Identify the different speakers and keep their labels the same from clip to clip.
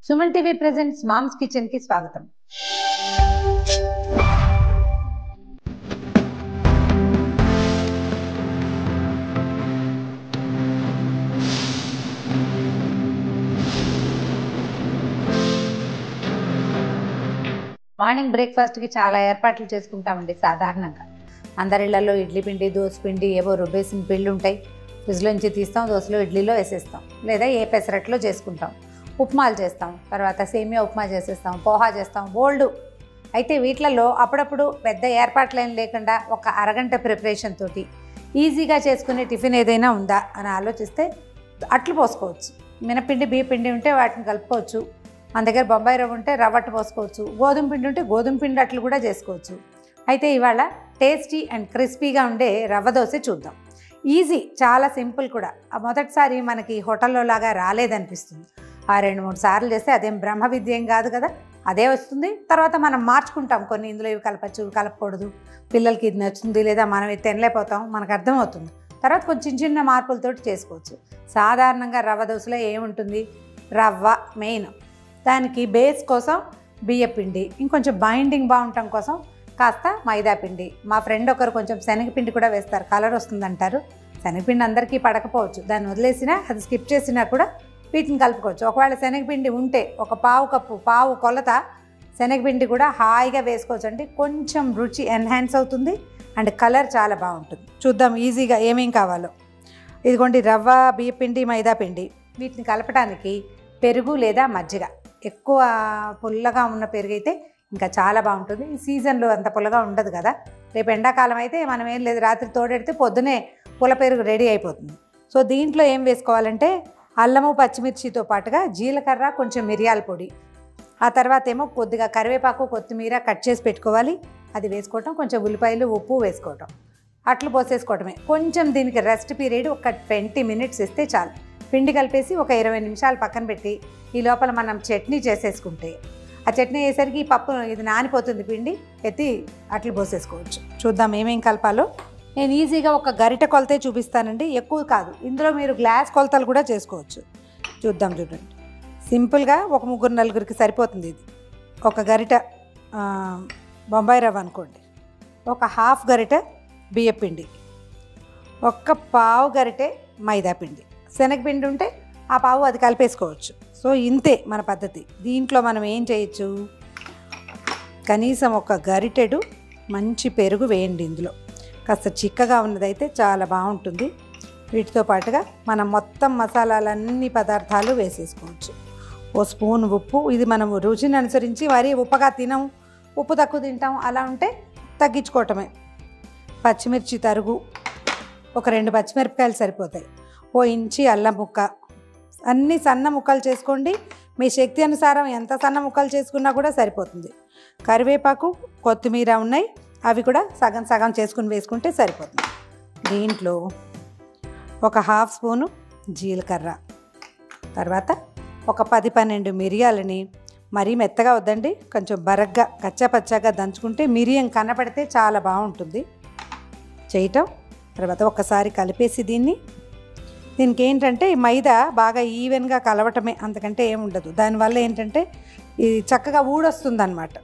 Speaker 1: Suman TV presents mom's kitchen కి స్వాగతం. Morning breakfast కి చాలా ఏర్పాట్లు చేసుకుంటామండి. సాధారణంగా అందరిళ్లలో ఇడ్లీ పిండి, దోశ పిండి, ఏవో రుబ్బేసిన పిండి ఉంటాయి. ఫ్రిడ్జ్లోంచి తీస్తాం, దోశలో ఇడ్లీలో వేసేస్తాం, లేదా ఏ పెసరట్లో చేసుకుంటాం. ఉప్మాలు చేస్తాం, తర్వాత సేమియా ఉప్మా చేసేస్తాం, పోహా చేస్తాం, బోల్డు. అయితే వీటిలలో అప్పుడప్పుడు పెద్ద ఏర్పాట్లేం లేకుండా ఒక అరగంట ప్రిపరేషన్ తోటి ఈజీగా చేసుకునే టిఫిన్ ఏదైనా ఉందా అని ఆలోచిస్తే అట్లు పోసుకోవచ్చు. మినపిండి, బియ్య పిండి ఉంటే వాటిని కలుపుకోవచ్చు. మన దగ్గర బొంబాయి రవ్వ ఉంటే రవ్వట్టు పోసుకోవచ్చు. గోధుమ పిండి ఉంటే గోధుమ పిండి అట్లు కూడా చేసుకోవచ్చు. అయితే ఇవాళ టేస్టీ అండ్ క్రిస్పీగా ఉండే రవ్వ దోశ చూద్దాం. ఈజీ, చాలా సింపుల్ కూడా. మొదటిసారి మనకి హోటల్లో లాగా రాలేదనిపిస్తుంది. 2-3 సార్లు చేస్తే అదేం బ్రహ్మ విద్య ఏం కాదు కదా, అదే వస్తుంది. తర్వాత మనం మార్చుకుంటాం, కొన్ని ఇందులో ఇవి కలపచ్చు, ఇవి కలపకూడదు, పిల్లలకి ఇది నచ్చుతుంది, లేదా మనం ఇది తినలేకపోతాం, మనకు అర్థమవుతుంది. తర్వాత కొంచెం చిన్న మార్పులతోటి చేసుకోవచ్చు. సాధారణంగా రవ్వ దోశలో ఏముంటుంది? రవ్వ మెయిన్. దానికి బేస్ కోసం బియ్యపిండి, ఇంకొంచెం బైండింగ్ బాగుండటం కోసం కాస్త మైదా పిండి. మా ఫ్రెండ్ ఒకరు కొంచెం శనగపిండి కూడా వేస్తారు, కలర్ వస్తుందంటారు. శనగపిండి అందరికీ పడకపోవచ్చు, దాన్ని వదిలేసినా, అది స్కిప్ చేసినా కూడా వీటిని కలుపుకోవచ్చు. ఒకవేళ శనగపిండి ఉంటే ఒక పావు కొలత శనగపిండి కూడా హాయిగా వేసుకోవచ్చు అండి. కొంచెం రుచి ఎన్హాన్స్ అవుతుంది అండ్ కలర్ చాలా బాగుంటుంది. చూద్దాం ఈజీగా ఏమేం కావాలో. ఇదిగోండి రవ్వ, బియ్యపిండి, మైదా పిండి. వీటిని కలపడానికి పెరుగు లేదా మజ్జిగ. ఎక్కువ పుల్లగా ఉన్న పెరుగు అయితే ఇంకా చాలా బాగుంటుంది. ఈ సీజన్లో అంత పుల్లగా ఉండదు కదా. రేపు ఎండాకాలం అయితే మనం ఏం లేదు, రాత్రి తోడెడితే పొద్దునే పుల్ల పెరుగు రెడీ అయిపోతుంది. సో దీంట్లో ఏం వేసుకోవాలంటే అల్లము, పచ్చిమిర్చితో పాటుగా జీలకర్ర, కొంచెం మిరియాల పొడి, ఆ తర్వాత ఏమో కొద్దిగా కరివేపాకు, కొత్తిమీర కట్ చేసి పెట్టుకోవాలి, అది వేసుకోవటం. కొంచెం ఉల్లిపాయలు, ఉప్పు వేసుకోవటం, అట్లు పోసేసుకోవటమే. కొంచెం దీనికి రెస్ట్ పీరియడ్ ఒక 20 మినిట్స్ ఇస్తే చాలు. పిండి కలిపేసి ఒక 20 నిమిషాలు పక్కన పెట్టి ఈ లోపల మనం చట్నీ చేసేసుకుంటే, ఆ చట్నీ వేసరికి పప్పు ఇది నానిపోతుంది, పిండి ఎత్తి అట్లు పోసేసుకోవచ్చు. చూద్దాం ఏమేం కలపాలో. నేను ఈజీగా ఒక గరిటె కొలతే చూపిస్తానండి, ఎక్కువ కాదు. ఇందులో మీరు గ్లాస్ కొలతలు కూడా చేసుకోవచ్చు. చూద్దాం, చూడండి. సింపుల్గా ఒక 3-4కి సరిపోతుంది ఇది. ఒక గరిటె బొంబాయి రవ్వ అనుకోండి, ఒక హాఫ్ గరిటె బియ్యపిండి, ఒక పావు గరిటె మైదా పిండి, శనగపిండి ఉంటే ఆ పావు అది కలిపేసుకోవచ్చు. సో ఇంతే మన పద్ధతి. దీంట్లో మనం ఏం చేయొచ్చు, కనీసం ఒక గరిటెడు మంచి పెరుగు వేయండి. ఇందులో కాస్త చిక్కగా ఉన్నదైతే చాలా బాగుంటుంది. వీటితో పాటుగా మనం మొత్తం మసాలాలన్నీ పదార్థాలు వేసేసుకోవచ్చు. ఓ స్పూన్ ఉప్పు, ఇది మనము రుచిని అనుసరించి, మరీ ఉప్పగా తినం, ఉప్పు తక్కువ తింటాం, అలా ఉంటే తగ్గించుకోవటమే. పచ్చిమిర్చి తరుగు, ఒక 2 పచ్చిమిరపకాయలు సరిపోతాయి. ఓ ఇంచి అల్లం ముక్క, అన్నీ సన్న ముక్కలు చేసుకోండి. మీ శక్తి అనుసారం ఎంత సన్న ముక్కలు చేసుకున్నా కూడా సరిపోతుంది. కరివేపాకు, కొత్తిమీర ఉన్నాయి, అవి కూడా సగం సగం చేసుకుని వేసుకుంటే సరిపోతుంది. దీంట్లో ఒక హాఫ్ స్పూను జీలకర్ర, తర్వాత ఒక 10-12 మిరియాలని, మరీ మెత్తగా వద్దండి, కొంచెం బరగ్గా కచ్చాపచ్చాగా దంచుకుంటే మిరియం కనపడితే చాలా బాగుంటుంది చేయటం. తర్వాత ఒకసారి కలిపేసి దీనికి ఏంటంటే మైదా బాగా ఈవెన్గా కలవటమే, అంతకంటే ఏముండదు. దానివల్ల ఏంటంటే ఇది చక్కగా ఊడొస్తుంది అన్నమాట.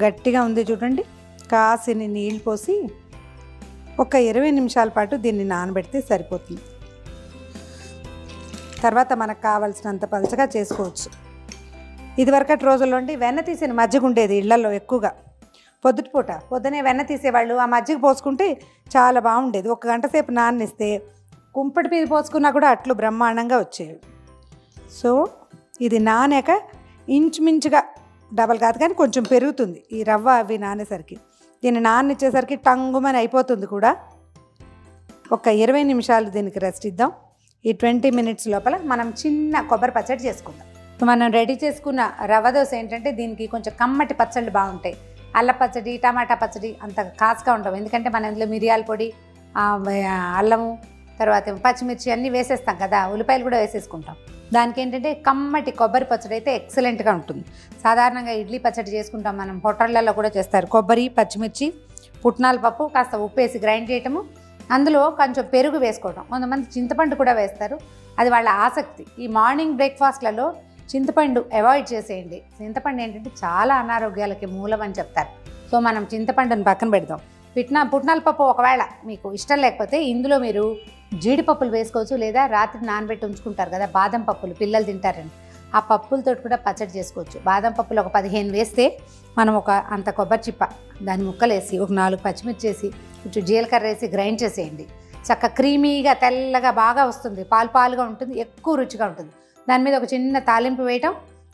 Speaker 1: గట్టిగా ఉంది చూడండి. కాసిని నీళ్ళు పోసి ఒక 20 నిమిషాల పాటు దీన్ని నానబెడితే సరిపోతుంది. తర్వాత మనకు కావాల్సినంత పలచగా చేసుకోవచ్చు. ఇదివరకటి రోజుల్లో వెన్న తీసిన మజ్జిగ ఉండేది ఇళ్లలో ఎక్కువగా. పొద్దునే వెన్న తీసేవాళ్ళు, ఆ మజ్జిగ పోసుకుంటే చాలా బాగుండేది. 1 గంట సేపు నాననిస్తే కుంపటి మీద పోసుకున్నా కూడా అట్లు బ్రహ్మాండంగా వచ్చేవి. సో ఇది నానాక ఇంచుమించుగా డబల్ కాదు కానీ కొంచెం పెరుగుతుంది ఈ రవ్వ. అవి నానేసరికి, దీన్ని నాననిచ్చేసరికి టంగుమని అయిపోతుంది కూడా. ఒక 20 నిమిషాలు దీనికి రెస్ట్ ఇద్దాం. ఈ 20 మినిట్స్ లోపల మనం చిన్న కొబ్బరి పచ్చడి చేసుకుందాం. మనం రెడీ చేసుకున్న రవ్వ దోశ ఏంటంటే దీనికి కొంచెం కమ్మటి పచ్చళ్ళు బాగుంటాయి. అల్ల పచ్చడి, టమాటా పచ్చడి అంత కాసుగా ఉండవు, ఎందుకంటే మనం ఇందులో మిరియాల పొడి, అల్లము, తర్వాత పచ్చిమిర్చి అన్నీ వేసేస్తాం కదా, ఉల్లిపాయలు కూడా వేసేసుకుంటాం. దానికి ఏంటంటే కమ్మటి కొబ్బరి పచ్చడి అయితే ఎక్సలెంట్గా ఉంటుంది. సాధారణంగా ఇడ్లీ పచ్చడి చేసుకుంటాం మనం, హోటళ్ళల్లో కూడా చేస్తారు. కొబ్బరి, పచ్చిమిర్చి, పుట్నాల పప్పు, కాస్త ఉప్పు వేసి గ్రైండ్ చేయటము, అందులో కొంచెం పెరుగు వేసుకోవడం. కొంతమంది చింతపండు కూడా వేస్తారు, అది వాళ్ళ ఆసక్తి. ఈ మార్నింగ్ బ్రేక్ఫాస్ట్లలో చింతపండు అవాయిడ్ చేసేయండి. చింతపండు ఏంటంటే చాలా అనారోగ్యాలకి మూలం అని చెప్తారు. సో మనం చింతపండుని పక్కన పెడదాం. పుట్నాల పప్పు ఒకవేళ మీకు ఇష్టం లేకపోతే ఇందులో మీరు జీడిపప్పులు వేసుకోవచ్చు, లేదా రాత్రి నానబెట్టి ఉంచుకుంటారు కదా బాదం పప్పులు, పిల్లలు తింటారని, ఆ పప్పులతో కూడా పచ్చడి చేసుకోవచ్చు. బాదం పప్పులు ఒక 15 వేస్తే మనం ఒక అంత కొబ్బరి చిప్ప దాని ముక్కలు వేసి, ఒక 4 పచ్చిమిర్చి వేసి, కొంచెం జీలకర్ర వేసి గ్రైండ్ చేసేయండి. చక్క క్రీమీగా తెల్లగా బాగా వస్తుంది, పాలుగా ఉంటుంది, ఎక్కువ రుచిగా ఉంటుంది. దాని మీద ఒక చిన్న తాలింపు వేయటం,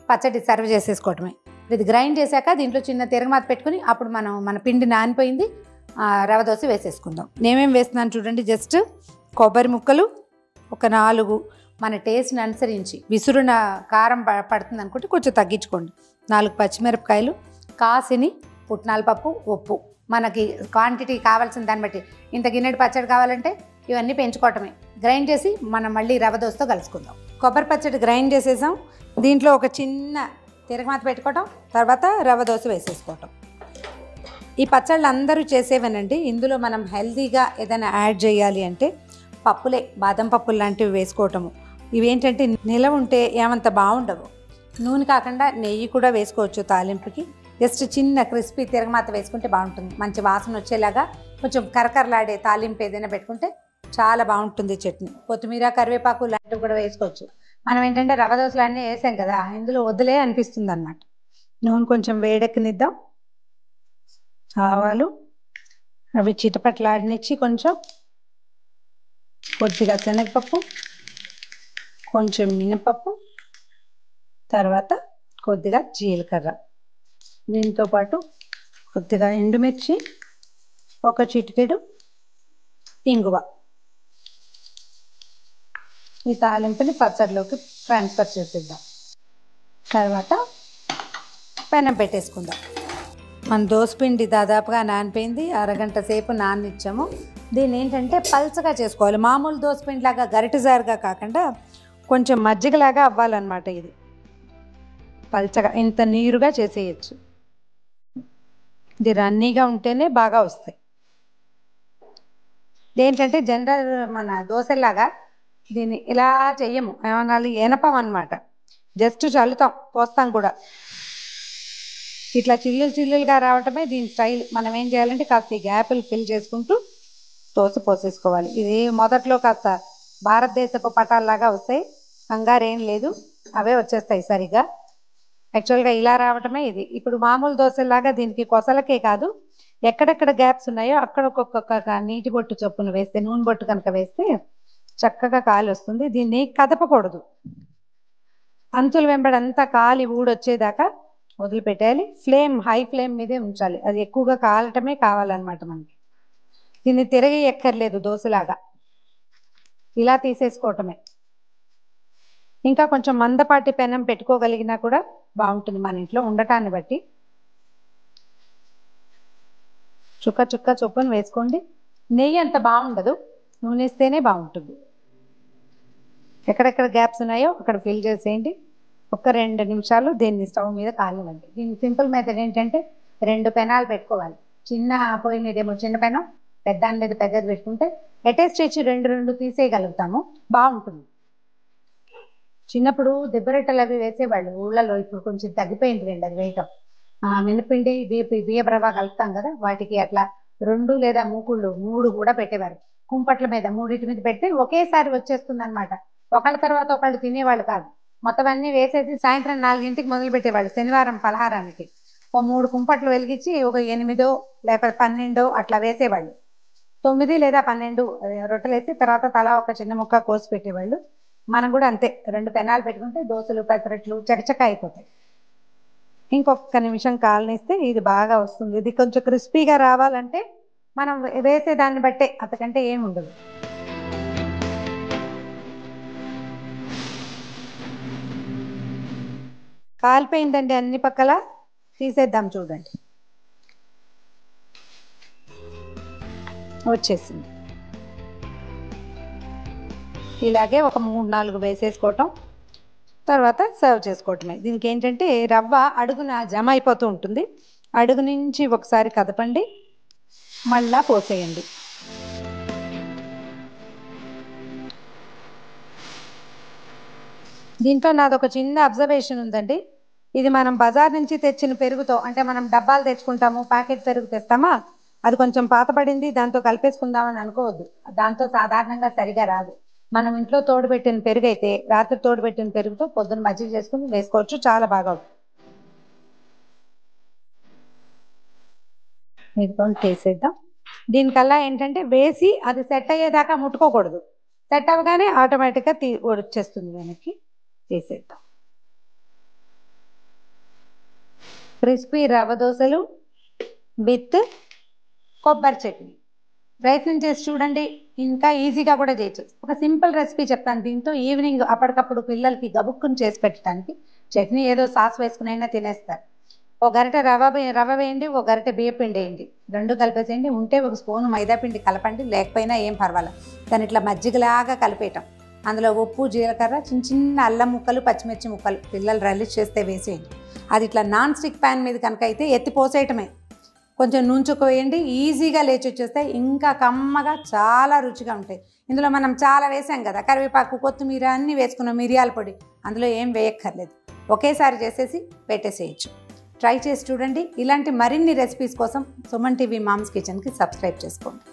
Speaker 1: పచ్చడి సర్వ్ చేసేసుకోవటమే. ఇది గ్రైండ్ చేశాక దీంట్లో చిన్న తిరగమాత పెట్టుకుని అప్పుడు మన పిండి నానిపోయింది, రవ దోశ వేసేసుకుందాం. నేనేం వేస్తున్నాను చూడండి. జస్ట్ కొబ్బరి ముక్కలు ఒక 4, మన టేస్ట్ని అనుసరించి, విసురున కారం పడుతుంది అనుకుంటే కొంచెం తగ్గించుకోండి. 4 పచ్చిమిరపకాయలు, కాసిని పుట్నాల పప్పు, ఉప్పు, మనకి క్వాంటిటీ కావాల్సిన దాన్ని బట్టి. ఇంత గిన్నెడు పచ్చడి కావాలంటే ఇవన్నీ పెంచుకోవటమే. గ్రైండ్ చేసి మనం మళ్ళీ రవ దోశతో కలుసుకుందాం. కొబ్బరి పచ్చడి గ్రైండ్ చేసేసాం. దీంట్లో ఒక చిన్న తిరగమాత పెట్టుకోవటం, తర్వాత రవ దోశ వేసేసుకోవటం. ఈ పచ్చళ్ళు అందరూ చేసేవనండి. ఇందులో మనం హెల్తీగా ఏదైనా యాడ్ చేయాలి అంటే పప్పులే, బాదం పప్పులు లాంటివి వేసుకోవటము. ఇవేంటంటే నిలవ ఉంటే ఏమంత బాగుండవు. నూనె కాకుండా నెయ్యి కూడా వేసుకోవచ్చు తాలింపుకి. జస్ట్ చిన్న క్రిస్పీ తిరగమాత వేసుకుంటే బాగుంటుంది. మంచి వాసన వచ్చేలాగా కొంచెం కరకరలాడే తాలింపు ఏదైనా పెట్టుకుంటే చాలా బాగుంటుంది చట్నీ. కొత్తిమీర, కరివేపాకు లాంటివి కూడా వేసుకోవచ్చు. మనం ఏంటంటే రవ దోశలు అన్నీ వేసాం కదా, ఇందులో వదిలే అనిపిస్తుంది అన్నమాట. నూనె కొంచెం వేడెక్కనిద్దాం. ఆవాలు అవి చిటపట్లాడనిచ్చి, కొంచెం కొద్దిగా శనగపప్పు, కొంచెం మినపప్పు, తర్వాత కొద్దిగా జీలకర్ర, దీంతో పాటు కొద్దిగా ఎండుమిర్చి, ఒక చిటికెడు ఇంగువ. ఈ తాలింపుని పచ్చడిలోకి ట్రాన్స్ఫర్ చేసేద్దాం. తర్వాత పెనం పెట్టేసుకుందాం. మన దోసపిండి దాదాపుగా నానిపోయింది. అరగంట సేపు నాననిచ్చాము. దీన్ని ఏంటంటే పల్చగా చేసుకోవాలి. మామూలు దోసపిండిలాగా గరిటెజారుగా కాకుండా కొంచెం మజ్జిగలాగా అవ్వాలన్నమాట. ఇది పల్చగా ఇంత నీరుగా చేసేయచ్చు. ఇది రన్నీగా ఉంటేనే బాగా వస్తాయి. ఏంటంటే జనరల్ మన దోశలాగా దీన్ని ఇలా చెయ్యము, ఏమనాలి, ఎనపం అన్నమాట. జస్ట్ చల్లుతాం, పోస్తాం కూడా. ఇట్లా చిల్లులుగా రావటమే దీని స్టైల్. మనం ఏం చేయాలంటే కాస్త ఈ గ్యాపులు ఫిల్ చేసుకుంటూ దోశ పోసేసుకోవాలి. ఇది మొదట్లో కాస్త భారతదేశపు పటాల్లాగా వస్తాయి, కంగారేం లేదు, అవే వచ్చేస్తాయి సరిగా. యాక్చువల్గా ఇలా రావటమే ఇది. ఇప్పుడు మామూలు దోశలాగా దీనికి కొసలకే కాదు, ఎక్కడెక్కడ గ్యాప్స్ ఉన్నాయో అక్కడ ఒక్కొక్క నీటి బొట్టు చొప్పున వేస్తే, నూనె బొట్టు కనుక వేస్తే చక్కగా కాలి వస్తుంది. దీన్ని కదపకూడదు, అంచుల వెంబడంతా కాలి ఊడొచ్చేదాకా వదిలిపెట్టాలి. హై ఫ్లేమ్ మీదే ఉంచాలి. అది ఎక్కువగా కాలటమే కావాలన్నమాట మనకి. దీన్ని తిరగి ఎక్కర్లేదు, దోశలాగా ఇలా తీసేసుకోవటమే. ఇంకా కొంచెం మందపాటి పెనం పెట్టుకోగలిగినా కూడా బాగుంటుంది మన ఇంట్లో ఉండటాన్ని బట్టి. చుక్క చొప్పున వేసుకోండి. నెయ్యి అంత బాగుండదు, నూనె వేస్తేనే బాగుంటుంది. ఎక్కడెక్కడ గ్యాప్స్ ఉన్నాయో అక్కడ ఫిల్ చేసేయండి. ఒక 2 నిమిషాలు దీన్ని స్టవ్ మీద కానివ్వండి. దీని సింపుల్ మెథడ్ ఏంటంటే 2 పెనాలు పెట్టుకోవాలి. చిన్న పొయ్యి మీదేమో చిన్న పెనం, పెద్దాని మీద పెద్దది పెట్టుకుంటే అటాచ్ చేసి 2 తీసేయగలుగుతాము, బాగుంటుంది. చిన్నప్పుడు దిబ్బరెట్టలు అవి వేసేవాళ్ళు ఊళ్ళలో, ఇప్పుడు కొంచెం తగ్గిపోయింది అది వేయటం. మినపిండి, బియ్య రవ్వ కలుపుతాం కదా, వాటికి అట్లా 2 లేదా 3 కూడా పెట్టేవారు. కుంపట్ల మీద 3 మీద పెడితే ఒకేసారి వచ్చేస్తుంది అనమాట. ఒకళ్ళ తర్వాత ఒకళ్ళు తినేవాళ్ళు కాదు. మొత్తం అన్నీ వేసేసి సాయంత్రం 4ంటికి మొదలు పెట్టేవాళ్ళు శనివారం పలహారానికి. 3 కుంపట్లు వెలిగించి ఒక 8 లేకపోతే 12 అట్లా వేసేవాళ్ళు. 9 లేదా 12 రొట్టెలు వేసి తర్వాత తలా ఒక చిన్న ముక్క కోసి పెట్టేవాళ్ళు. మనం కూడా అంతే, 2 పెనాలు పెట్టుకుంటే దోశలు, పెసరట్లు చకచక అయిపోతాయి. ఇంకొక నిమిషం కాలనిస్తే ఇది బాగా వస్తుంది. ఇది కొంచెం క్రిస్పీగా రావాలంటే మనం వేసే దాన్ని బట్టే, అంతకంటే ఏమి ఉండదు. కాలిపోయిందండి అన్ని పక్కల, తీసేద్దాం. చూడండి వచ్చేసింది. ఇలాగే ఒక 3-4 వేసేసుకోవటం, తర్వాత సర్వ్ చేసుకోవటమే. దీనికి ఏంటంటే రవ్వ అడుగున జమ అయిపోతూ ఉంటుంది. అడుగు నుంచి ఒకసారి కదపండి, మళ్ళా పోసేయండి. దీంట్లో నాదొక చిన్న అబ్జర్వేషన్ ఉందండి. ఇది మనం బజార్ నుంచి తెచ్చిన పెరుగుతో, అంటే మనం డబ్బాలు తెచ్చుకుంటాము, ప్యాకెట్ పెరుగు తెస్తామా, అది కొంచెం పాతపడింది దాంతో కలిపేసుకుందామని అనుకోవద్దు. దాంతో సాధారణంగా సరిగా రాదు. మనం ఇంట్లో తోడుపెట్టిన పెరుగు అయితే, రాత్రి తోడుపెట్టిన పెరుగుతో పొద్దున్న మజ్జిగ చేసుకుని వేసుకోవచ్చు, చాలా బాగా వేసేద్దాం. దీనికల్లా ఏంటంటే వేసి అది సెట్ అయ్యేదాకా ముట్టుకోకూడదు. సెట్ అవ్వగానే ఆటోమేటిక్గా వచ్చేస్తుంది వెనక్కి. తీసేద్దాం. క్రిస్పీ రవ్వ దోశలు విత్ కొబ్బరి చట్నీ ప్రయత్నం చేసి చూడండి. ఇంకా ఈజీగా కూడా చేయొచ్చు. ఒక సింపుల్ రెసిపీ చెప్తాను. దీంతో ఈవినింగ్ అప్పటికప్పుడు పిల్లలకి గబుక్కుని చేసి పెట్టడానికి, చట్నీ ఏదో సాస్ వేసుకునైనా తినేస్తారు. ఒక గరిటె రవ్వ వేయండి, ఒక గరిటె బియ్య పిండి వేయండి, రెండు కలిపేసేయండి. ఉంటే ఒక స్పూన్ మైదా పిండి కలపండి, లేకపోయినా ఏం పర్వాలేదు. దాని ఇట్లా మజ్జిగలాగా కలిపేయటం. అందులో ఉప్పు, జీలకర్ర, చిన్న చిన్న అల్లం ముక్కలు, పచ్చిమిర్చి ముక్కలు పిల్లలు రిలీజ్ చేస్తే వేసేయండి. అది ఇట్లా నాన్ స్టిక్ ప్యాన్ మీద కనుక అయితే ఎత్తి పోసేయటమే. కొంచెం నూనె వేయండి, ఈజీగా లేచి వచ్చేస్తాయి. ఇంకా కమ్మగా చాలా రుచిగా ఉంటాయి. ఇందులో మనం చాలా వేసాం కదా, కరివేపాకు, కొత్తిమీర అన్నీ వేసుకున్నాం, మిరియాల పొడి, అందులో ఏం వేయక్కర్లేదు. ఒకేసారి చేసేసి పెట్టేసేయచ్చు. ట్రై చేసి చూడండి. ఇలాంటి మరిన్ని రెసిపీస్ కోసం సుమన్ టీవీ మామ్స్ కిచెన్కి సబ్స్క్రైబ్ చేసుకోండి.